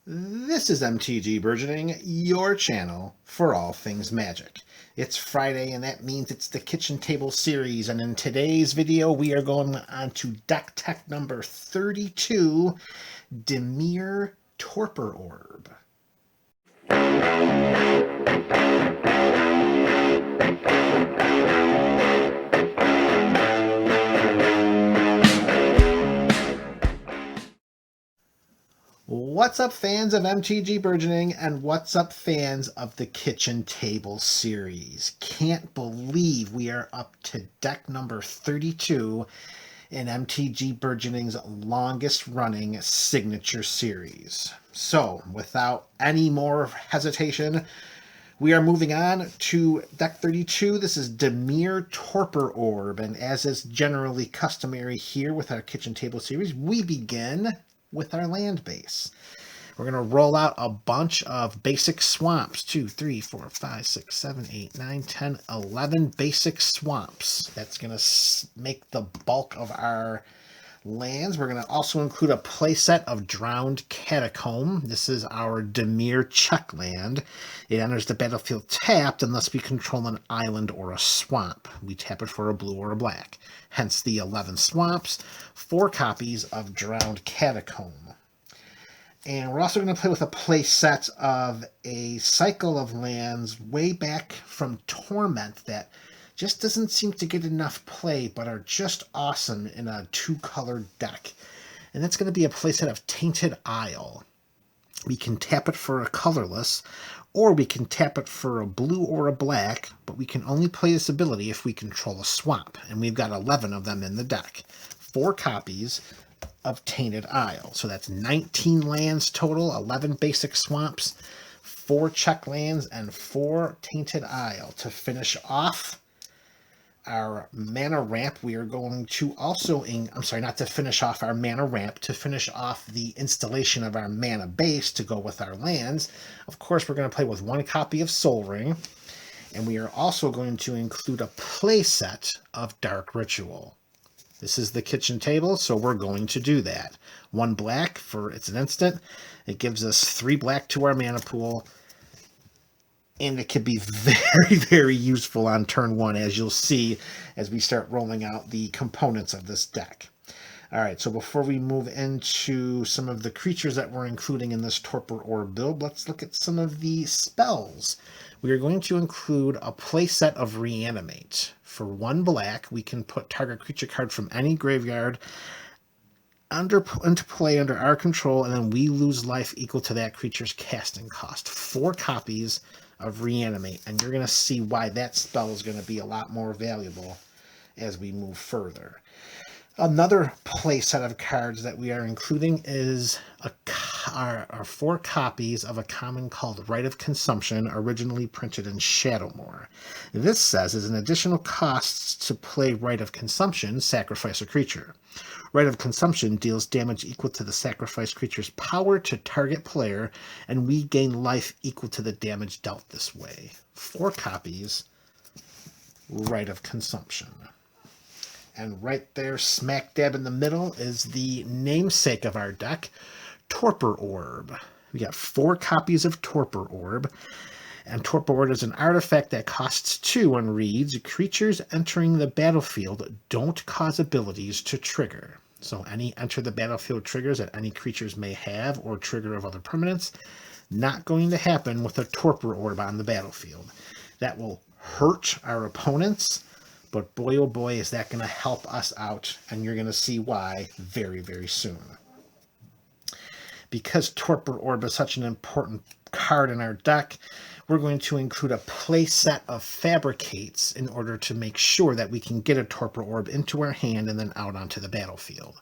This is MTG Burgeoning, your channel for all things magic. It's Friday, and that means it's the Kitchen Table series, and in today's video we are going on to deck tech number 32, Dimir Torpor Orb. What's up, fans of MTG Burgeoning, and what's up, fans of the Kitchen Table series? Can't believe we are up to deck number 32 in MTG Burgeoning's longest running signature series. So, without any more hesitation, we are moving on to deck 32. This is Dimir Torpor Orb, and as is generally customary here with our Kitchen Table series, we begin with our land base. We're going to roll out a bunch of basic swamps. 2, 3, 4, 5, 6, 7, 8, 9, 10, 11 basic swamps. That's going to make the bulk of our lands. We're going to also include a playset of Drowned Catacomb. This is our Dimir check land. It enters the battlefield tapped unless we control an island or a swamp. We tap it for a blue or a black. Hence the 11 swamps, 4 copies of Drowned Catacomb. And we're also going to play with a playset of a cycle of lands way back from Torment that just doesn't seem to get enough play, but are just awesome in a 2-color deck. And that's going to be a playset of Tainted Isle. We can tap it for a colorless, or we can tap it for a blue or a black, but we can only play this ability if we control a swamp. And we've got 11 of them in the deck. 4 copies of Tainted Isle. So that's 19 lands total, 11 basic swamps, 4 check lands, and 4 Tainted Isle. To finish off our mana ramp, we are going to also, not to finish off our mana ramp, to finish off the installation of our mana base to go with our lands. Of course, we're going to play with 1 copy of Sol Ring, and we are also going to include a playset of Dark Ritual. This is the kitchen table, so we're going to do that. 1 black for it's an instant. It gives us 3 black to our mana pool, and it can be very, very useful on turn 1, as you'll see as we start rolling out the components of this deck. All right, so before we move into some of the creatures that we're including in this Torpor Orb build, let's look at some of the spells. We are going to include a playset of Reanimate. For 1 black, we can put target creature card from any graveyard into play under our control, and then we lose life equal to that creature's casting cost. 4 copies of Reanimate, and you're going to see why that spell is going to be a lot more valuable as we move further. Another play set of cards that we are including is our 4 copies of a common called Rite of Consumption, originally printed in Shadowmoor. This says, as an additional cost to play Rite of Consumption, sacrifice a creature. Rite of Consumption deals damage equal to the sacrificed creature's power to target player, and we gain life equal to the damage dealt this way. 4 copies, Rite of Consumption. And right there, smack dab in the middle, is the namesake of our deck, Torpor Orb. We got 4 copies of Torpor Orb. And Torpor Orb is an artifact that costs 2 and reads, creatures entering the battlefield don't cause abilities to trigger. So any enter the battlefield triggers that any creatures may have or trigger of other permanents, not going to happen with a Torpor Orb on the battlefield. That will hurt our opponents, but boy oh boy is that going to help us out, and you're going to see why very, very soon. Because Torpor Orb is such an important card in our deck, we're going to include a play set of Fabricates in order to make sure that we can get a Torpor Orb into our hand and then out onto the battlefield.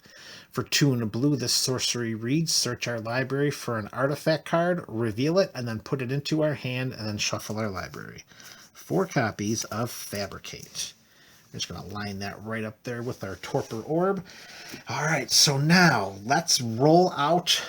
For 2 and a blue, this sorcery reads, search our library for an artifact card, reveal it, and then put it into our hand, and then shuffle our library. 4 copies of Fabricate. I'm just going to line that right up there with our Torpor Orb. All right, so now let's roll out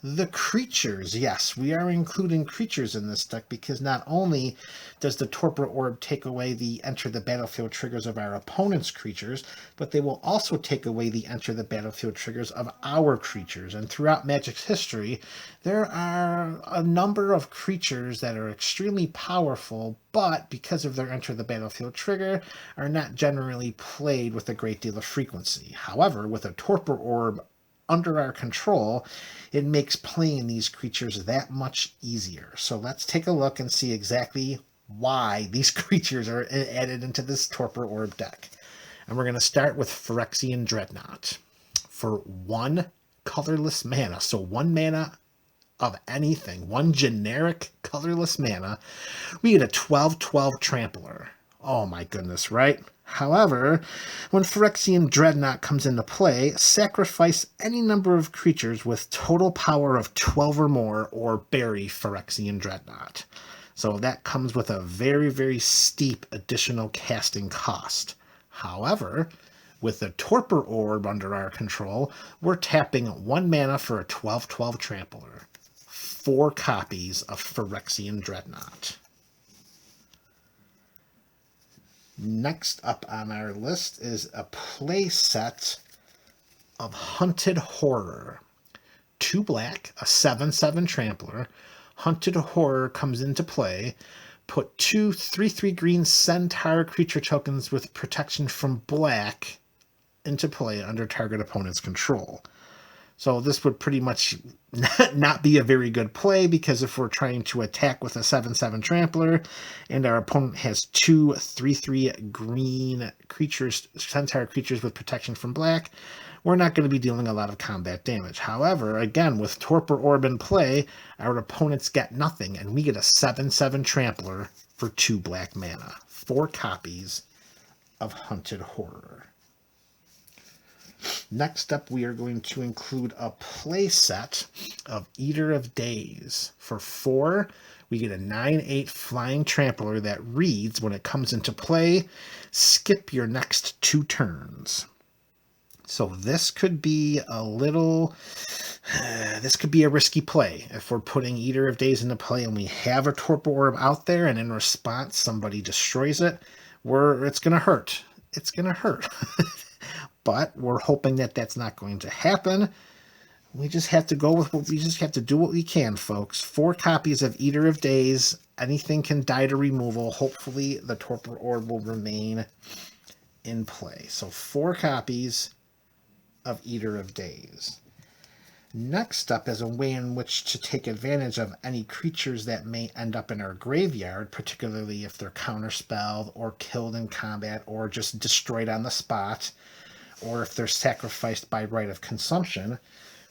the creatures. Yes, we are including creatures in this deck because not only does the Torpor Orb take away the enter the battlefield triggers of our opponent's creatures, but they will also take away the enter the battlefield triggers of our creatures. And throughout Magic's history, there are a number of creatures that are extremely powerful, but because of their enter the battlefield trigger, are not generally played with a great deal of frequency. However, with a Torpor Orb under our control, it makes playing these creatures that much easier. So let's take a look and see exactly why these creatures are added into this Torpor Orb deck. And we're going to start with Phyrexian Dreadnought. For 1 colorless mana, so 1 mana of anything, 1 generic colorless mana, we get a 12/12 Trampler. Oh my goodness, right? However, when Phyrexian Dreadnought comes into play, sacrifice any number of creatures with total power of 12 or more, or bury Phyrexian Dreadnought. So that comes with a very, very steep additional casting cost. However, with the Torpor Orb under our control, we're tapping 1 mana for a 12/12 Trampler. 4 copies of Phyrexian Dreadnought. Next up on our list is a play set of Hunted Horror. 2 black, a 7/7 Trampler. Hunted Horror comes into play. Put 2 3/3 green Centaur creature tokens with protection from black into play under target opponent's control. So this would pretty much not be a very good play, because if we're trying to attack with a 7/7 Trampler and our opponent has 2 3/3 green creatures, Centaur creatures with protection from black, we're not going to be dealing a lot of combat damage. However, again, with Torpor Orb in play, our opponents get nothing, and we get a 7/7 Trampler for 2 black mana. 4 copies of Hunted Horror. Next up, we are going to include a play set of Eater of Days. For 4, we get a 9/8 flying Trampler that reads, when it comes into play, skip your next 2 turns. So this could be a risky play. If we're putting Eater of Days into play and we have a Torpor Orb out there, and in response somebody destroys it, it's going to hurt. It's going to hurt. But we're hoping that that's not going to happen. We just have to do what we can, folks. 4 copies of Eater of Days. Anything can die to removal. Hopefully the Torpor Orb will remain in play. So 4 copies of Eater of Days. Next up is a way in which to take advantage of any creatures that may end up in our graveyard, particularly if they're counterspelled or killed in combat or just destroyed on the spot, or if they're sacrificed by right of consumption.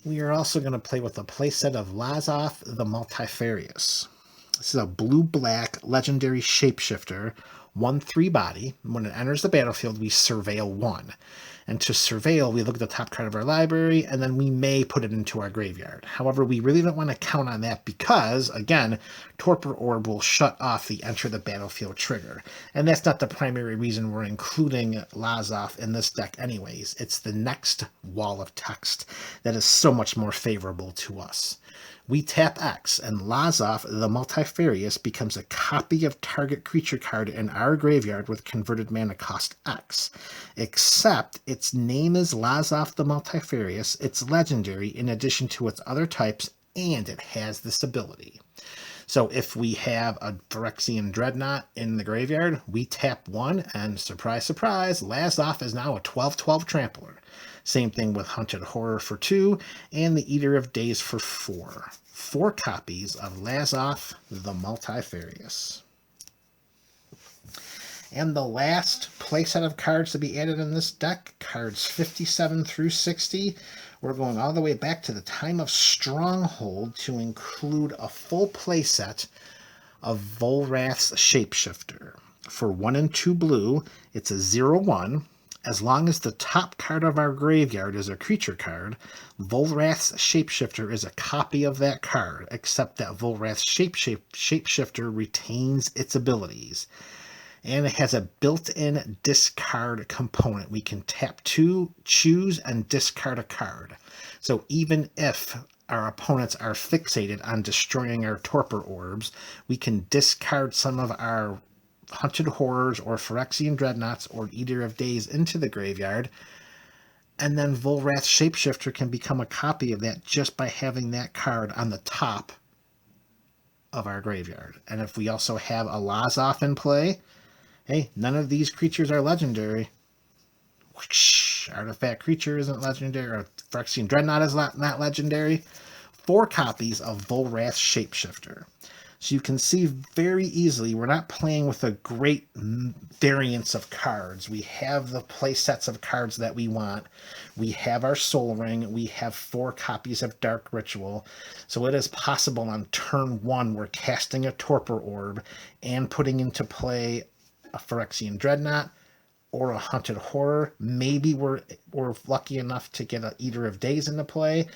We are also going to play with a playset of Lazoth the Multifarious. This is a blue-black legendary shapeshifter, 1/3 body. When it enters the battlefield, we surveil 1. And to surveil, we look at the top card of our library, and then we may put it into our graveyard. However, we really don't want to count on that because, again, Torpor Orb will shut off the enter the battlefield trigger. And that's not the primary reason we're including Lazoth in this deck anyways. It's the next wall of text that is so much more favorable to us. We tap X, and Lazoth the Multifarious becomes a copy of target creature card in our graveyard with converted mana cost X. Except its name is Lazoth the Multifarious, it's legendary in addition to its other types, and it has this ability. So if we have a Phyrexian Dreadnought in the graveyard, we tap 1, and surprise, surprise, Lazoth is now a 12/12 Trampler. Same thing with Hunted Horror for 2, and the Eater of Days for 4. 4 copies of Lazoth the Multifarious. And the last playset of cards to be added in this deck, cards 57 through 60. We're going all the way back to the time of Stronghold to include a full playset of Volrath's Shapeshifter. For 1 and 2 blue, it's a 0/1. As long as the top card of our graveyard is a creature card, Volrath's Shapeshifter is a copy of that card, except that Volrath's Shapeshifter retains its abilities. And it has a built-in discard component. We can tap 2, choose, and discard a card. So even if our opponents are fixated on destroying our Torpor Orbs, we can discard some of our Hunted Horrors or Phyrexian Dreadnoughts or Eater of Days into the graveyard, and then Volrath Shapeshifter can become a copy of that just by having that card on the top of our graveyard. And if we also have a Lazoff in play, hey, none of these creatures are legendary. Whoosh, artifact creature isn't legendary, or Phyrexian Dreadnought is not legendary. 4 copies of Volrath Shapeshifter. So you can see very easily we're not playing with a great variance of cards. We have the play sets of cards that we want. We have our Soul Ring. We have 4 copies of Dark Ritual. So it is possible on turn 1 we're casting a Torpor Orb and putting into play a Phyrexian Dreadnought or a Hunted Horror. Maybe we're lucky enough to get an Eater of Days into play.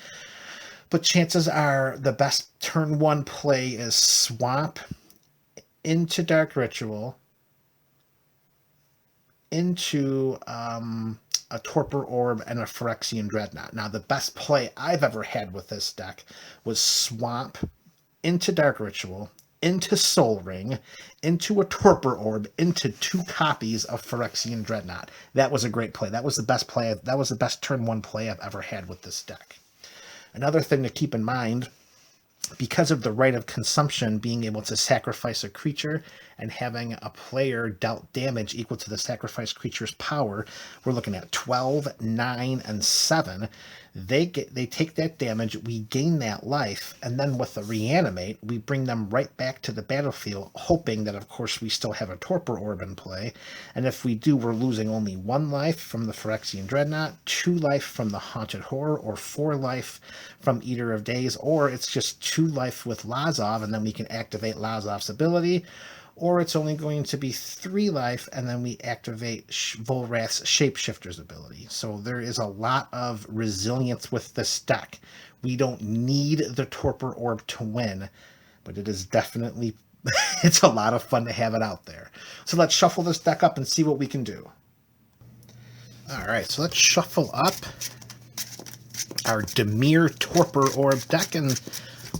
But chances are the best turn 1 play is swamp into Dark Ritual, into a Torpor Orb and a Phyrexian Dreadnought. Now, the best play I've ever had with this deck was swamp into Dark Ritual, into Soul Ring, into a Torpor Orb, into 2 copies of Phyrexian Dreadnought. That was a great play. That was the best play. That was the best turn 1 play I've ever had with this deck. Another thing to keep in mind, because of the right of consumption, being able to sacrifice a creature and having a player dealt damage equal to the sacrificed creature's power, we're looking at 12, 9, and 7. They take that damage, we gain that life, and then with the reanimate, we bring them right back to the battlefield, hoping that, of course, we still have a Torpor Orb in play. And if we do, we're losing only 1 life from the Phyrexian Dreadnought, 2 life from the Haunted Horror, or 4 life from Eater of Days, or it's just 2 life with Lazoff, and then we can activate Lazoff's ability, or it's only going to be 3 life, and then we activate Volrath's Shapeshifter's ability. So there is a lot of resilience with this deck. We don't need the Torpor Orb to win, but it is definitely, it's a lot of fun to have it out there. So let's shuffle this deck up and see what we can do. All right, so let's shuffle up our Dimir Torpor Orb deck, and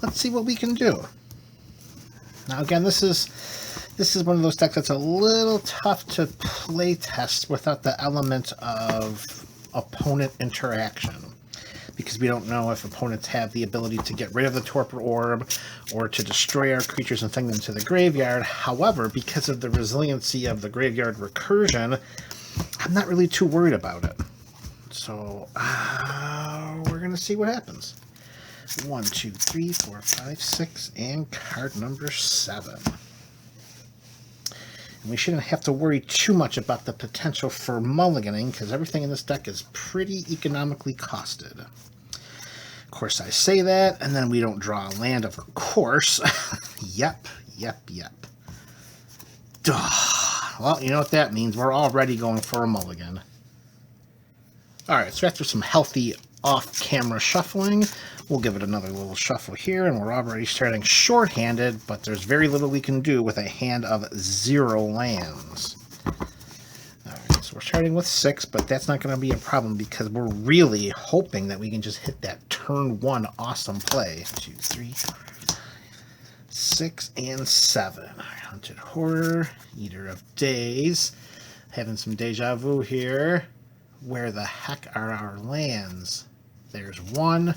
let's see what we can do. Now, again, this is one of those decks that's a little tough to play test without the element of opponent interaction, because we don't know if opponents have the ability to get rid of the Torpor Orb or to destroy our creatures and send them to the graveyard. However, because of the resiliency of the graveyard recursion, I'm not really too worried about it. So we're going to see what happens. 1, 2, 3, 4, 5, 6, and card number 7. And we shouldn't have to worry too much about the potential for mulliganing, because everything in this deck is pretty economically costed. Of course, I say that, and then we don't draw a land, of course. Yep. Duh. Well, you know what that means. We're already going for a mulligan. Alright, so after some healthy off-camera shuffling, we'll give it another little shuffle here, and we're already starting short-handed, but there's very little we can do with a hand of 0 lands. Alright, so we're starting with 6, but that's not going to be a problem because we're really hoping that we can just hit that turn 1 awesome play. 2, 3, 6, and 7. Haunted Horror, Eater of Days. Having some deja vu here. Where the heck are our lands? There's 1.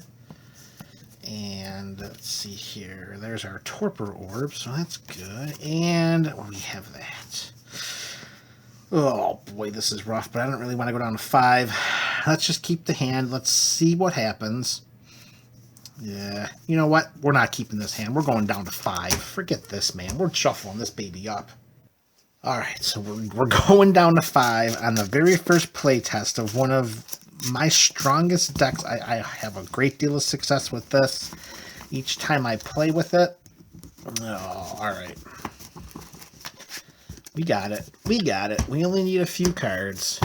And let's see here. There's our Torpor Orb, so that's good. And we have that. Oh boy, this is rough, but I don't really want to go down to 5. Let's just keep the hand. Let's see what happens. Yeah, you know what? We're not keeping this hand. We're going down to 5. Forget this, man. We're shuffling this baby up. Alright, so we're going down to 5 on the very first playtest of one of my strongest decks. I have a great deal of success with this each time I play with it. Oh, alright. We got it. We only need a few cards.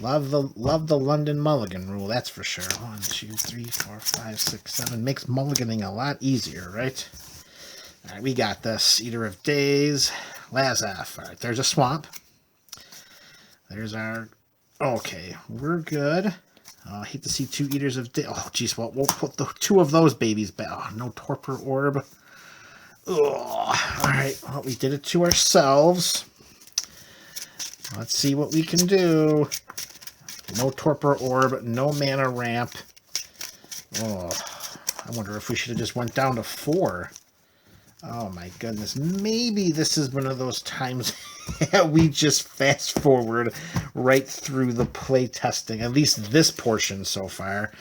Love the London Mulligan rule, that's for sure. 1, 2, 3, 4, 5, 6, 7. Makes mulliganing a lot easier, right? Alright, we got this. Eater of Days. Lazoff. Alright, there's a swamp. There's our... Okay, we're good. I hate to see 2 Eaters of Days. Oh, geez, well, we'll put the 2 of those babies back. Oh, no Torpor Orb. Oh, all right, well, we did it to ourselves. Let's see what we can do. No Torpor Orb, no mana ramp. Oh, I wonder if we should have just went down to 4. Oh my goodness. Maybe this is one of those times we just fast forward right through the play testing, at least this portion so far.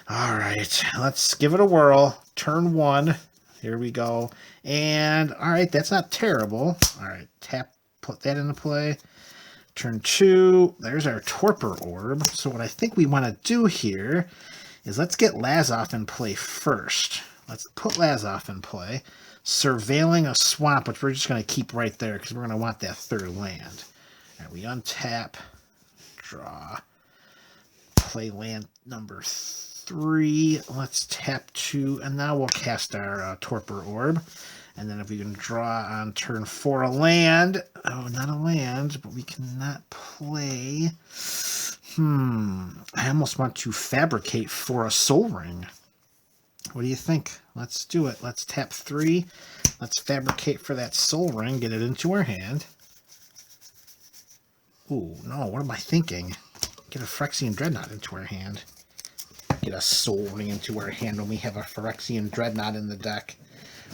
All right, let's give it a whirl. Turn 1. Here we go. And all right, that's not terrible. All right, tap, put that into play. Turn 2. There's our Torpor Orb. So what I think we want to do here is let's get Lazoff in play first. Let's put Lazoff in play. Surveilling a swamp, which we're just going to keep right there because we're going to want that 3rd land. All right, we untap, draw, play land number 3. Let's tap 2, and now we'll cast our Torpor Orb. And then if we can draw on turn 4 a land, oh, not a land, but we cannot play. I almost want to fabricate for a Soul Ring. What do you think? Let's do it. Let's tap 3. Let's fabricate for that Soul Ring. Get it into our hand. Ooh, no. What am I thinking? Get a Phyrexian Dreadnought into our hand. Get a Soul Ring into our hand when we have a Phyrexian Dreadnought in the deck.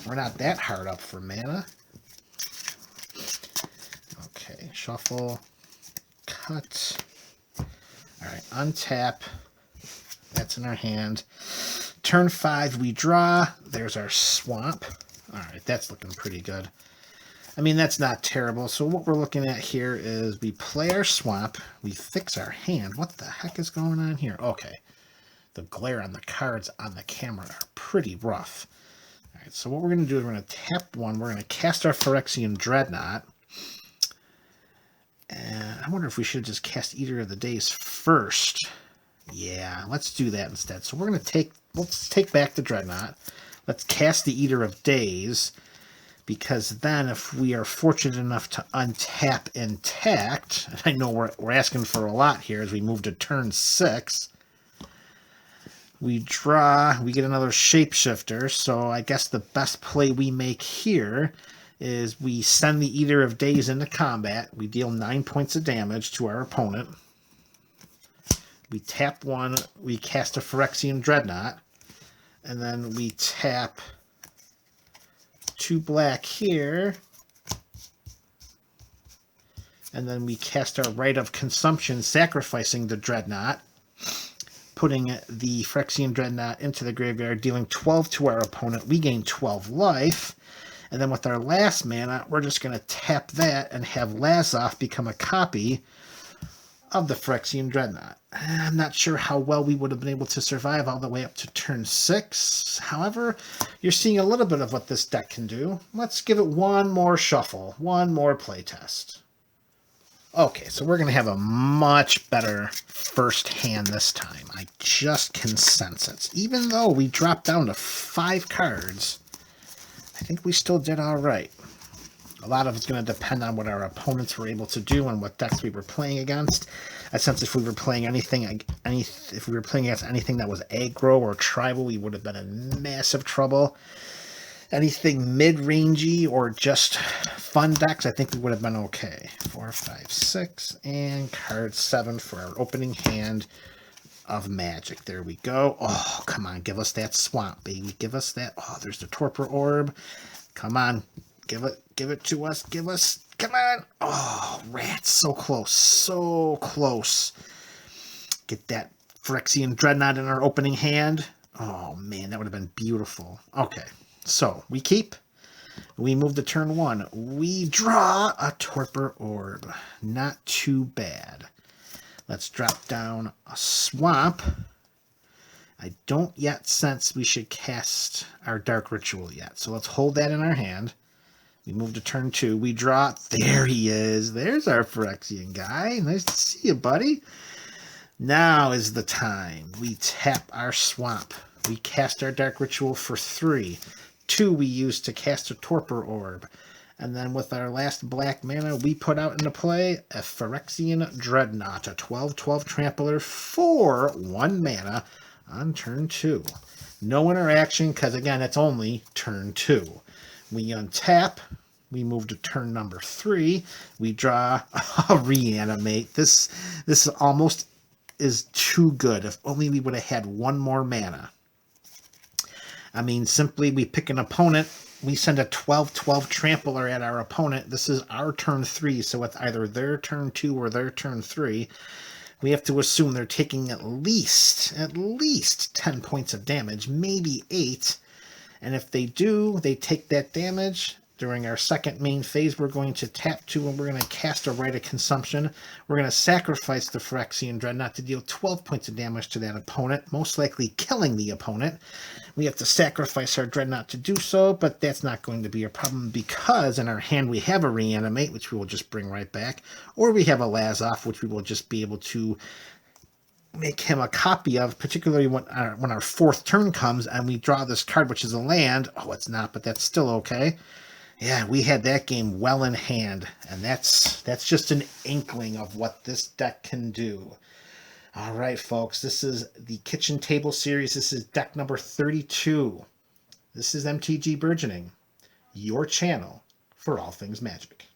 We're not that hard up for mana. Okay, shuffle. Cut. Alright, untap. That's in our hand. Turn 5, we draw. There's our swamp. Alright, that's looking pretty good. I mean, that's not terrible. So what we're looking at here is we play our swamp. We fix our hand. What the heck is going on here? Okay. The glare on the cards on the camera are pretty rough. Alright, so what we're going to do is we're going to tap 1. We're going to cast our Phyrexian Dreadnought. And I wonder if we should just cast Eater of the Days first. Yeah, let's do that instead. So we're going to let's take back the Dreadnought. Let's cast the Eater of Days, because then if we are fortunate enough to untap intact, and I know we're asking for a lot here as we move to turn 6, we draw, we get another Shapeshifter, so I guess the best play we make here is we send the Eater of Days into combat. We deal 9 points of damage to our opponent. We tap 1, we cast a Phyrexian Dreadnought, and then we tap 2 black here, and then we cast our Rite of Consumption, sacrificing the Dreadnought, putting the Phyrexian Dreadnought into the graveyard, dealing 12 to our opponent. We gain 12 life, and then with our last mana, we're just going to tap that and have Lazoff become a copy of the Phyrexian Dreadnought. I'm not sure how well we would have been able to survive all the way up to turn 6. However, you're seeing a little bit of what this deck can do. Let's give it one more shuffle, one more playtest. Okay, so we're going to have a much better first hand this time. I just can sense it. Even though we dropped down to 5 cards, I think we still did all right. A lot of it's going to depend on what our opponents were able to do and what decks we were playing against. I sense if we were playing if we were playing against anything that was aggro or tribal, we would have been in massive trouble. Anything mid-rangey or just fun decks, I think we would have been okay. 4, 5, 6, and card 7 for our opening hand of Magic. There we go. Oh, come on, give us that swamp, baby. Give us that. Oh, there's the Torpor Orb. Come on. Give it to us. Give us. Come on. Oh, rats. So close. So close. Get that Phyrexian Dreadnought in our opening hand. Oh, man, that would have been beautiful. Okay, so we keep. We move to turn 1. We draw a Torpor Orb. Not too bad. Let's drop down a swamp. I don't yet sense we should cast our Dark Ritual yet. So let's hold that in our hand. We move to turn 2. We draw. There he is. There's our Phyrexian guy. Nice to see you, buddy. Now is the time. We tap our swamp. We cast our Dark Ritual for 3. 2 we use to cast a Torpor Orb. And then with our last black mana, we put out into play a Phyrexian Dreadnought, a 12/12 trampler for 1 mana on turn 2. No interaction, because again, it's only turn 2. We untap. We move to turn number 3. We draw a Reanimate. This almost is too good. If only we would have had 1 more mana. I mean, simply we pick an opponent. We send a 12/12 trampler at our opponent. This is our turn 3, so it's either their turn 2 or their turn 3. We have to assume they're taking at least 10 points of damage, maybe 8. And if they do, they take that damage. During our second main phase, we're going to tap 2 and we're going to cast a Rite of Consumption. We're going to sacrifice the Phyrexian Dreadnought to deal 12 points of damage to that opponent, most likely killing the opponent. We have to sacrifice our Dreadnought to do so, but that's not going to be a problem because in our hand we have a Reanimate, which we will just bring right back, or we have a Lazoff, which we will just be able to make him a copy of, particularly when our 4th turn comes and we draw this card, which is a land. Oh, it's not, but that's still okay. Yeah, we had that game well in hand, and that's just an inkling of what this deck can do. All right, folks, this is the Kitchen Table Series. This is deck number 32. This is MTG Burgeoning, your channel for all things Magic.